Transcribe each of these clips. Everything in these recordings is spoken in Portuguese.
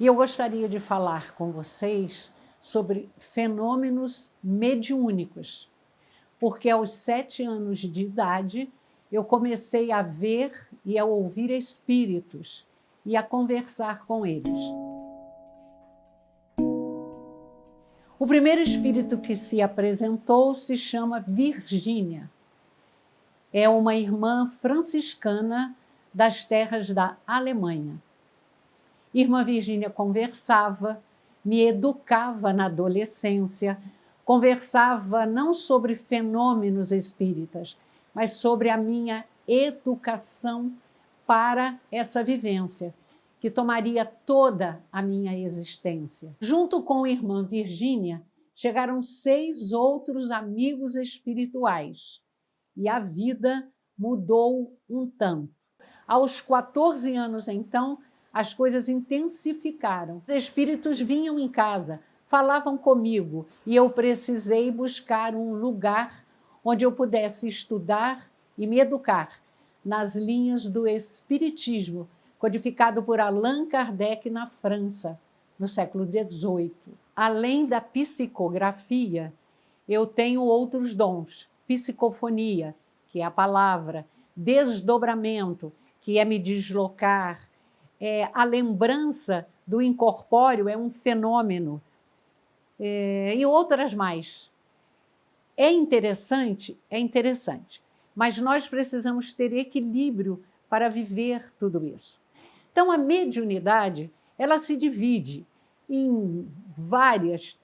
E eu gostaria de falar com vocês sobre fenômenos mediúnicos, porque aos 7 anos de idade eu comecei a ver e a ouvir espíritos e a conversar com eles. O primeiro espírito que se apresentou se chama Virgínia. É uma irmã franciscana das terras da Alemanha. Irmã Virgínia conversava, me educava na adolescência, conversava não sobre fenômenos espíritas, mas sobre a minha educação para essa vivência, que tomaria toda a minha existência. Junto com a irmã Virgínia, chegaram 6 outros amigos espirituais, e a vida mudou um tanto. Aos 14 anos, então, as coisas intensificaram. Os espíritos vinham em casa, falavam comigo, e eu precisei buscar um lugar onde eu pudesse estudar e me educar nas linhas do Espiritismo, codificado por Allan Kardec na França, no século XVIII. Além da psicografia, eu tenho outros dons: psicofonia, que é a palavra, desdobramento, que é me deslocar, a lembrança do incorpóreo é um fenômeno, e outras mais. É interessante, mas nós precisamos ter equilíbrio para viver tudo isso. Então, a mediunidade, ela se divide em várias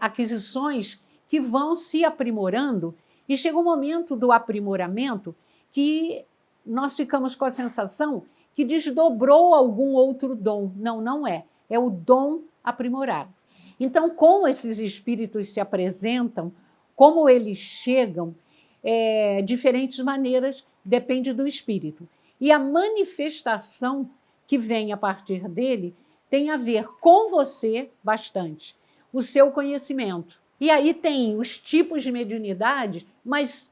aquisições que vão se aprimorando, e chega um momento do aprimoramento que nós ficamos com a sensação que desdobrou algum outro dom. Não, não é. É o dom aprimorado. Então, como esses espíritos se apresentam, como eles chegam, diferentes maneiras, depende do espírito. E a manifestação que vem a partir dele tem a ver com você bastante, o seu conhecimento. E aí tem os tipos de mediunidade, mas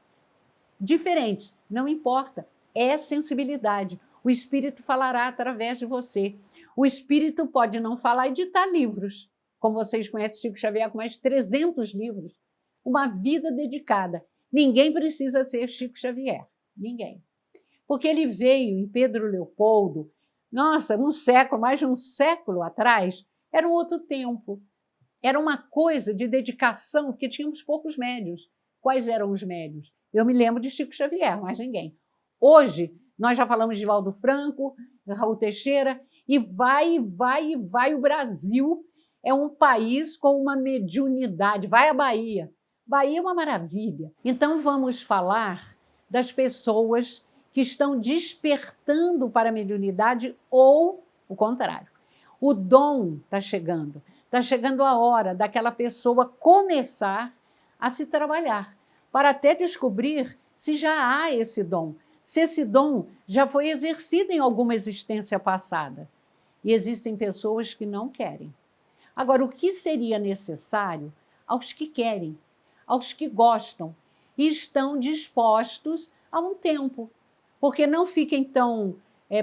diferentes, não importa, é sensibilidade. O espírito falará através de você. O espírito pode não falar e ditar livros, como vocês conhecem Chico Xavier com mais de 300 livros, uma vida dedicada. Ninguém precisa ser Chico Xavier, ninguém. Porque ele veio em Pedro Leopoldo, nossa, mais de um século atrás, era um outro tempo. Era uma coisa de dedicação, porque tínhamos poucos médiuns. Quais eram os médiuns? Eu me lembro de Chico Xavier, mais ninguém. Hoje, nós já falamos de Valdo Franco, Raul Teixeira, e vai o Brasil é um país com uma mediunidade. Vai à Bahia. Bahia é uma maravilha. Então, vamos falar das pessoas que estão despertando para a mediunidade ou o contrário. O dom está chegando. Está chegando a hora daquela pessoa começar a se trabalhar, para até descobrir se já há esse dom, se esse dom já foi exercido em alguma existência passada. E existem pessoas que não querem. Agora, o que seria necessário aos que querem, aos que gostam e estão dispostos a um tempo? Porque não fiquem tão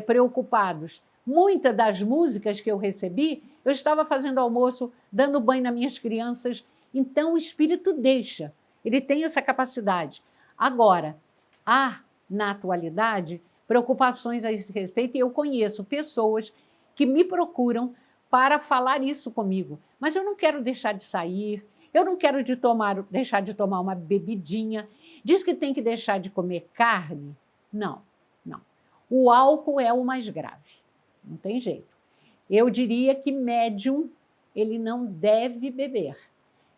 preocupados. Muitas das músicas que eu recebi, eu estava fazendo almoço, dando banho nas minhas crianças, então o espírito deixa, ele tem essa capacidade. Agora, há, na atualidade, preocupações a esse respeito, e eu conheço pessoas que me procuram para falar isso comigo, mas eu não quero deixar de sair, eu não quero deixar de tomar uma bebidinha, diz que tem que deixar de comer carne. Não, não. O álcool é o mais grave, não tem jeito. Eu diria que médium, ele não deve beber.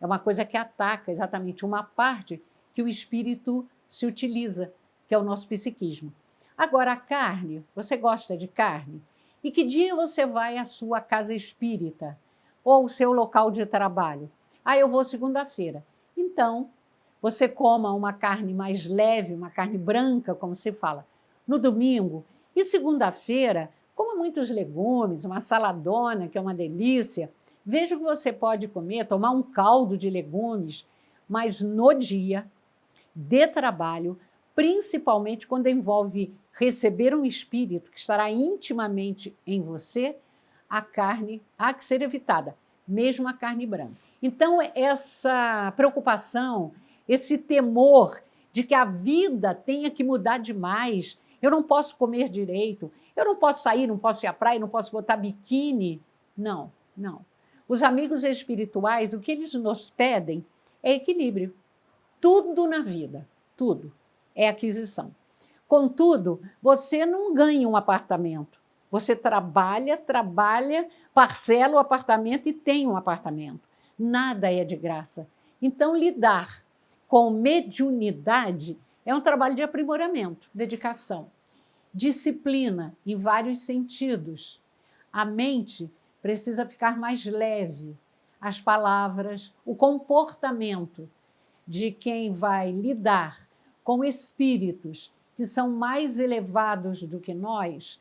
É uma coisa que ataca exatamente uma parte que o espírito se utiliza, que é o nosso psiquismo. Agora, a carne, você gosta de carne? E que dia você vai à sua casa espírita? Ou o seu local de trabalho? Ah, eu vou segunda-feira. Então, você coma uma carne mais leve, uma carne branca, como se fala, no domingo. E segunda-feira, coma muitos legumes, uma saladona, que é uma delícia. Veja o que você pode comer, tomar um caldo de legumes, mas no dia de trabalho, principalmente quando envolve receber um espírito que estará intimamente em você, a carne há que ser evitada, mesmo a carne branca. Então, essa preocupação, esse temor de que a vida tenha que mudar demais, eu não posso comer direito, eu não posso sair, não posso ir à praia, não posso botar biquíni. Não, não. Os amigos espirituais, o que eles nos pedem é equilíbrio. Tudo na vida, tudo é aquisição. Contudo, você não ganha um apartamento. Você trabalha, parcela o apartamento e tem um apartamento. Nada é de graça. Então, lidar com mediunidade é um trabalho de aprimoramento, dedicação, disciplina em vários sentidos. A mente precisa ficar mais leve. As palavras, o comportamento de quem vai lidar com espíritos que são mais elevados do que nós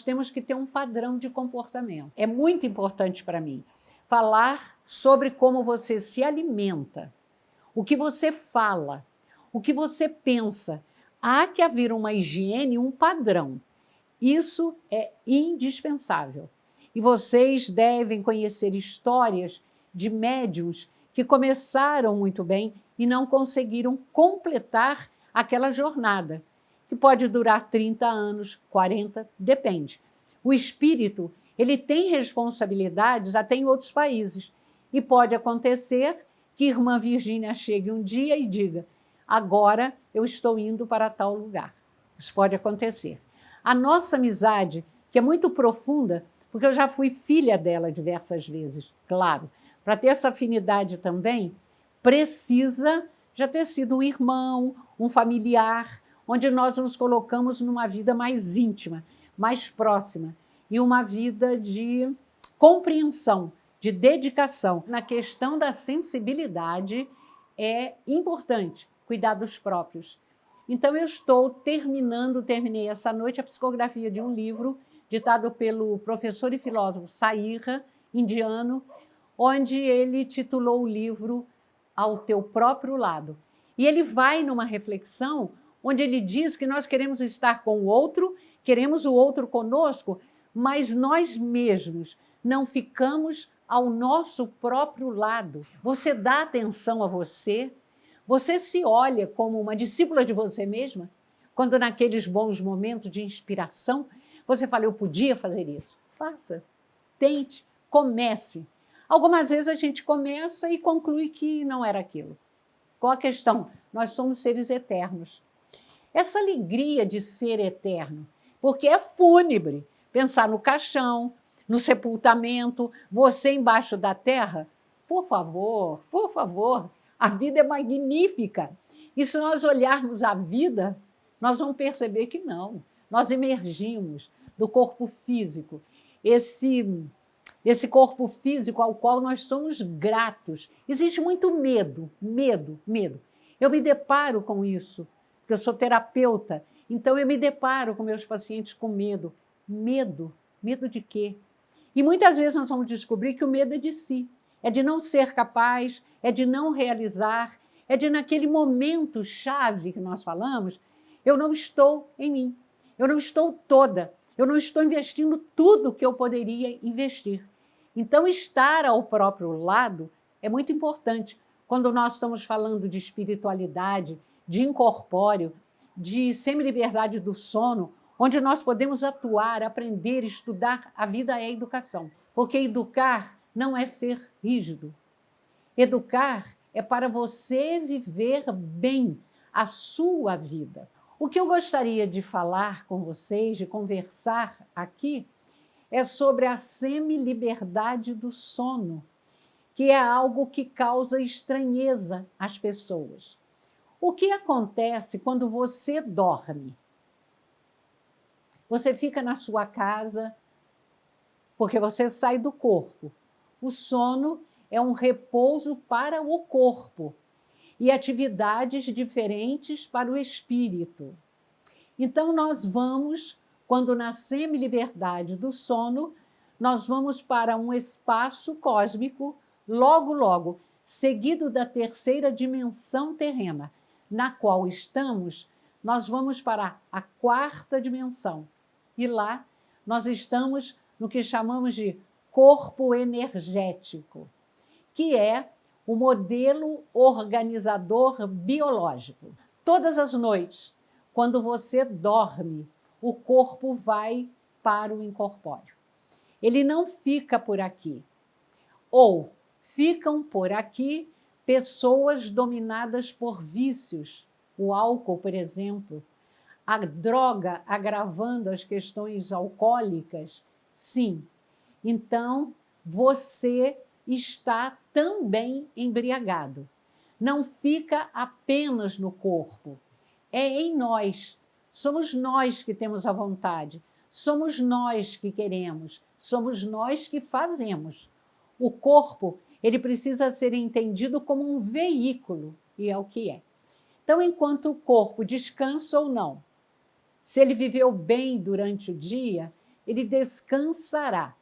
temos que ter um padrão de comportamento. É muito importante para mim falar sobre como você se alimenta, o que você fala, o que você pensa. Há que haver uma higiene, um padrão. Isso é indispensável. E vocês devem conhecer histórias de médiuns que começaram muito bem e não conseguiram completar aquela jornada, que pode durar 30 anos, 40, depende. O espírito, ele tem responsabilidades até em outros países. E pode acontecer que irmã Virgínia chegue um dia e diga: agora eu estou indo para tal lugar. Isso pode acontecer. A nossa amizade, que é muito profunda, porque eu já fui filha dela diversas vezes, claro, para ter essa afinidade também, precisa já ter sido um irmão, um familiar, onde nós nos colocamos numa vida mais íntima, mais próxima, e uma vida de compreensão, de dedicação. Na questão da sensibilidade, é importante cuidar dos próprios. Então, eu terminei essa noite a psicografia de um livro ditado pelo professor e filósofo Saira, indiano, onde ele titulou o livro Ao Teu Próprio Lado. E ele vai numa reflexão onde ele diz que nós queremos estar com o outro, queremos o outro conosco, mas nós mesmos não ficamos ao nosso próprio lado. Você dá atenção a você? Você se olha como uma discípula de você mesma? Quando naqueles bons momentos de inspiração, você fala: eu podia fazer isso. Faça, tente, comece. Algumas vezes a gente começa e conclui que não era aquilo. Qual a questão? Nós somos seres eternos. Essa alegria de ser eterno, porque é fúnebre pensar no caixão, no sepultamento, você embaixo da terra. Por favor, a vida é magnífica. E se nós olharmos a vida, nós vamos perceber que não. Nós emergimos do corpo físico, esse corpo físico ao qual nós somos gratos. Existe muito medo. Eu me deparo com isso, porque eu sou terapeuta, então eu me deparo com meus pacientes com medo. Medo de quê? E muitas vezes nós vamos descobrir que o medo é de si, é de não ser capaz, é de não realizar, é de naquele momento chave que nós falamos, eu não estou em mim, eu não estou toda, eu não estou investindo tudo que eu poderia investir. Então, estar ao próprio lado é muito importante quando nós estamos falando de espiritualidade, de incorpóreo, de semi-liberdade do sono, onde nós podemos atuar, aprender, estudar. A vida é educação, porque educar não é ser rígido. Educar é para você viver bem a sua vida. O que eu gostaria de falar com vocês, de conversar aqui, é sobre a semi-liberdade do sono, que é algo que causa estranheza às pessoas. O que acontece quando você dorme? Você fica na sua casa, porque você sai do corpo. O sono é um repouso para o corpo e atividades diferentes para o espírito. Então, nós vamos, quando na semi-liberdade do sono, nós vamos para um espaço cósmico, logo, seguido da terceira dimensão terrena, na qual estamos, nós vamos para a quarta dimensão. E lá nós estamos no que chamamos de corpo energético, que é o modelo organizador biológico. Todas as noites, quando você dorme, o corpo vai para o incorpóreo. Ele não fica por aqui. Ou ficam por aqui pessoas dominadas por vícios, o álcool, por exemplo, a droga agravando as questões alcoólicas, sim. Então, você está também embriagado. Não fica apenas no corpo, é em nós. Somos nós que temos a vontade, somos nós que queremos, somos nós que fazemos. O corpo, ele precisa ser entendido como um veículo, e é o que é. Então, enquanto o corpo descansa ou não, se ele viveu bem durante o dia, ele descansará.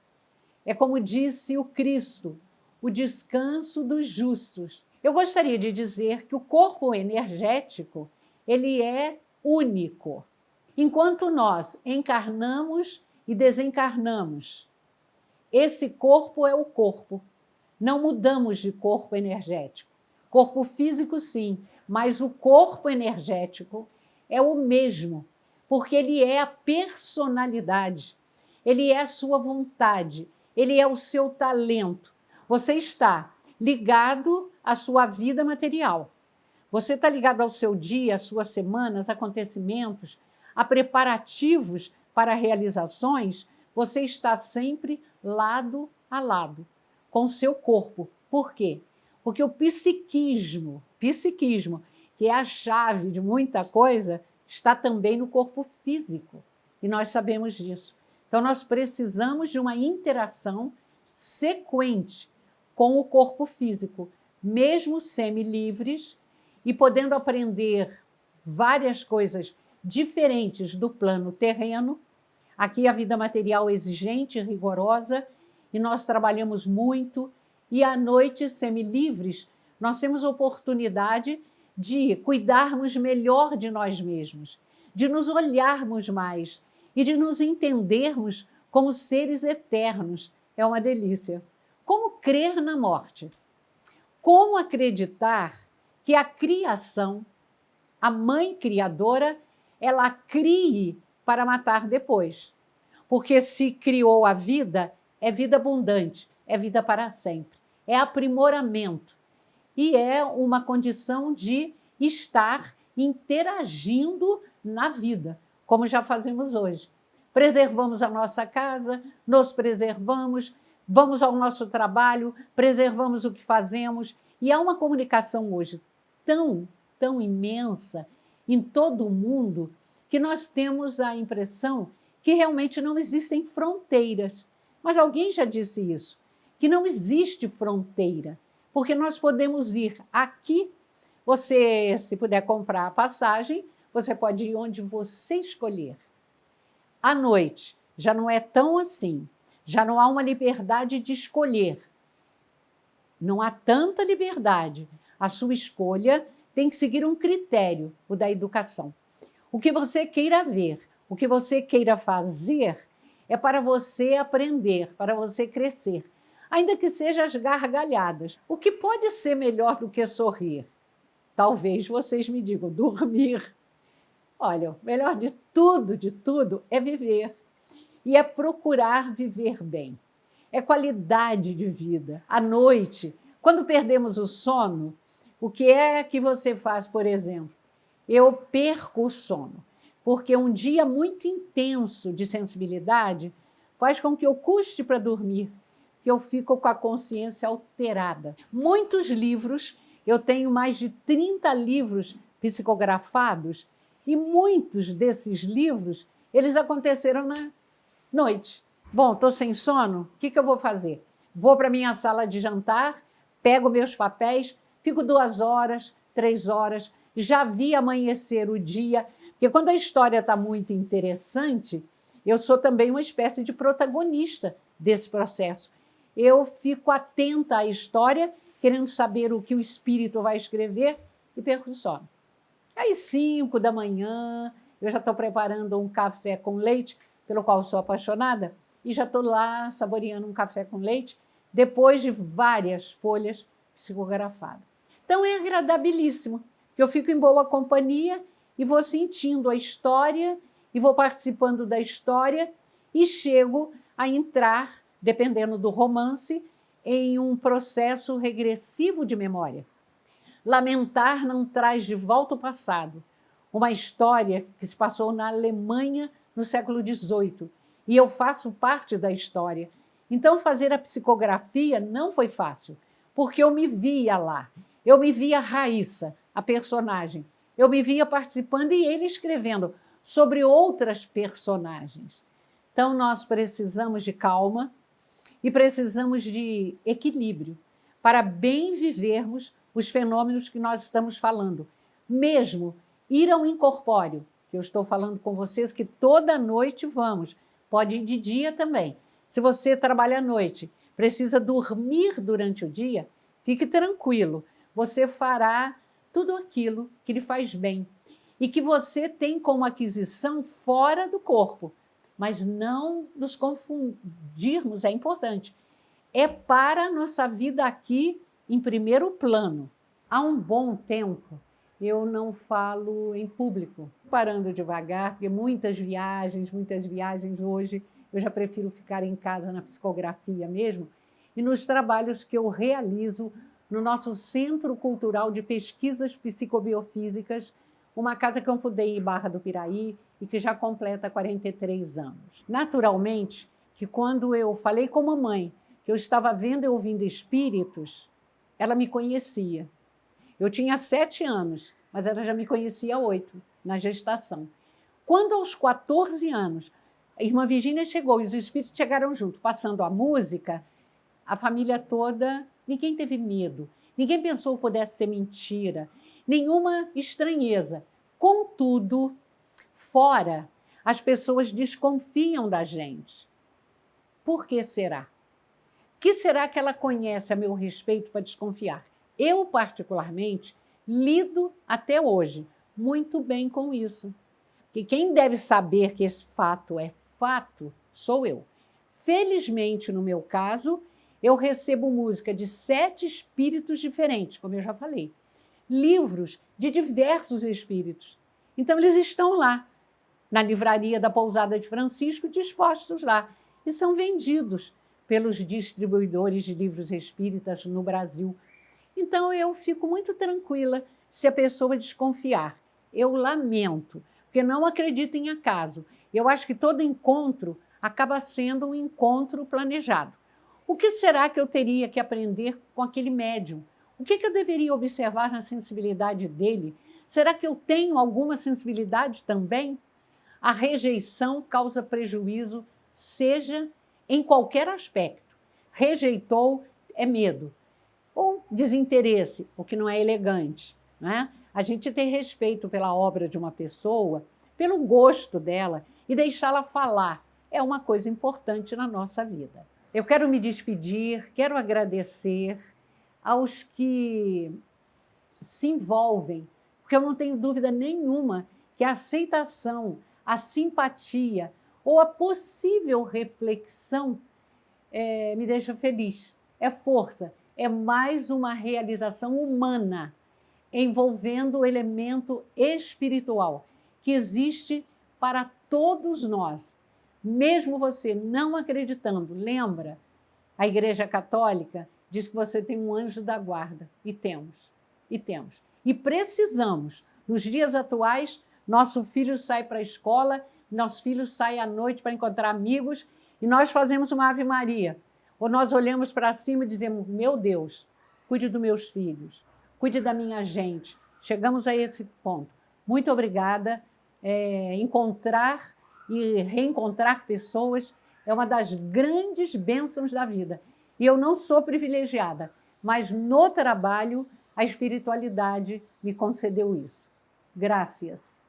É como disse o Cristo, o descanso dos justos. Eu gostaria de dizer que o corpo energético, ele é único. Enquanto nós encarnamos e desencarnamos, esse corpo é o corpo. Não mudamos de corpo energético. Corpo físico, sim, mas o corpo energético é o mesmo, porque ele é a personalidade, ele é a sua vontade, ele é o seu talento. Você está ligado à sua vida material. Você está ligado ao seu dia, às suas semanas, acontecimentos, a preparativos para realizações. Você está sempre lado a lado com o seu corpo. Por quê? Porque o psiquismo, que é a chave de muita coisa, está também no corpo físico. E nós sabemos disso. Então, nós precisamos de uma interação sequente com o corpo físico, mesmo semi-livres e podendo aprender várias coisas diferentes do plano terreno. Aqui a vida material exigente e rigorosa, e nós trabalhamos muito, e à noite, semi-livres, nós temos oportunidade de cuidarmos melhor de nós mesmos, de nos olharmos mais e de nos entendermos como seres eternos. É uma delícia. Como crer na morte? Como acreditar que a criação, a mãe criadora, ela crie para matar depois? Porque se criou a vida, é vida abundante, é vida para sempre, é aprimoramento e é uma condição de estar interagindo na vida, como já fazemos hoje. Preservamos a nossa casa, nos preservamos, vamos ao nosso trabalho, preservamos o que fazemos, e há uma comunicação hoje tão imensa em todo o mundo que nós temos a impressão que realmente não existem fronteiras. Mas alguém já disse isso, que não existe fronteira, porque nós podemos ir aqui. Você, se puder comprar a passagem, você pode ir onde você escolher. À noite, já não é tão assim, já não há uma liberdade de escolher. Não há tanta liberdade. A sua escolha tem que seguir um critério, o da educação. O que você queira ver, o que você queira fazer, é para você aprender, para você crescer, ainda que seja as gargalhadas. O que pode ser melhor do que sorrir? Talvez vocês me digam, dormir. Olha, o melhor de tudo, é viver. E é procurar viver bem. É qualidade de vida. À noite, quando perdemos o sono, o que é que você faz, por exemplo? Eu perco o sono, porque um dia muito intenso de sensibilidade faz com que eu custe para dormir, que eu fico com a consciência alterada. Muitos livros, eu tenho mais de 30 livros psicografados, e muitos desses livros, eles aconteceram na noite. Bom, estou sem sono, o que eu vou fazer? Vou para a minha sala de jantar, pego meus papéis, fico 2 horas, 3 horas, já vi amanhecer o dia, porque quando a história está muito interessante, eu sou também uma espécie de protagonista desse processo. Eu fico atenta à história, querendo saber o que o espírito vai escrever, e perco o sono. Aí 5 da manhã, eu já estou preparando um café com leite, pelo qual sou apaixonada, e já estou lá saboreando um café com leite, depois de várias folhas psicografadas. Então é agradabilíssimo, que eu fico em boa companhia e vou sentindo a história e vou participando da história e chego a entrar, dependendo do romance, em um processo regressivo de memória. Lamentar não traz de volta o passado. Uma história que se passou na Alemanha no século XVIII, e eu faço parte da história. Então, fazer a psicografia não foi fácil, porque eu me via lá. Eu me via Raíssa, a personagem. Eu me via participando e ele escrevendo sobre outras personagens. Então, nós precisamos de calma e precisamos de equilíbrio para bem vivermos os fenômenos que nós estamos falando. Mesmo ir ao incorpóreo, que eu estou falando com vocês que toda noite vamos, pode ir de dia também. Se você trabalha à noite, precisa dormir durante o dia, fique tranquilo, você fará tudo aquilo que lhe faz bem e que você tem como aquisição fora do corpo. Mas não nos confundirmos, é importante. É para a nossa vida aqui em primeiro plano. Há um bom tempo eu não falo em público, parando devagar, porque muitas viagens hoje, eu já prefiro ficar em casa na psicografia mesmo, e nos trabalhos que eu realizo no nosso Centro Cultural de Pesquisas Psicobiofísicas, uma casa que eu fundei em Barra do Piraí e que já completa 43 anos. Naturalmente, que quando eu falei com a mamãe que eu estava vendo e ouvindo espíritos, ela me conhecia. Eu tinha 7 anos, mas ela já me conhecia há 8, na gestação. Quando aos 14 anos, a irmã Virgínia chegou e os espíritos chegaram junto, passando a música, a família toda, ninguém teve medo, ninguém pensou que pudesse ser mentira, nenhuma estranheza. Contudo, fora, as pessoas desconfiam da gente. Por que será? O que será que ela conhece a meu respeito para desconfiar? Eu, particularmente, lido até hoje muito bem com isso. Porque quem deve saber que esse fato é fato sou eu. Felizmente, no meu caso, eu recebo música de 7 espíritos diferentes, como eu já falei. Livros de diversos espíritos. Então, eles estão lá, na livraria da Pousada de Francisco, dispostos lá, e são vendidos pelos distribuidores de livros espíritas no Brasil. Então, eu fico muito tranquila se a pessoa desconfiar. Eu lamento, porque não acredito em acaso. Eu acho que todo encontro acaba sendo um encontro planejado. O que será que eu teria que aprender com aquele médium? O que eu deveria observar na sensibilidade dele? Será que eu tenho alguma sensibilidade também? A rejeição causa prejuízo, seja em qualquer aspecto. Rejeitou é medo. Ou desinteresse, o que não é elegante. Né? A gente ter respeito pela obra de uma pessoa, pelo gosto dela e deixá-la falar é uma coisa importante na nossa vida. Eu quero me despedir, quero agradecer aos que se envolvem, porque eu não tenho dúvida nenhuma que a aceitação, a simpatia ou a possível reflexão me deixa feliz, é força. É mais uma realização humana envolvendo o elemento espiritual que existe para todos nós. Mesmo você não acreditando, lembra, a Igreja Católica diz que você tem um anjo da guarda, e temos. E precisamos, nos dias atuais, nosso filho sai para a escola, nosso filho sai à noite para encontrar amigos, e nós fazemos uma Ave Maria. Ou nós olhamos para cima e dizemos, meu Deus, cuide dos meus filhos, cuide da minha gente. Chegamos a esse ponto. Muito obrigada. Encontrar e reencontrar pessoas é uma das grandes bênçãos da vida. E eu não sou privilegiada, mas no trabalho a espiritualidade me concedeu isso. Graças.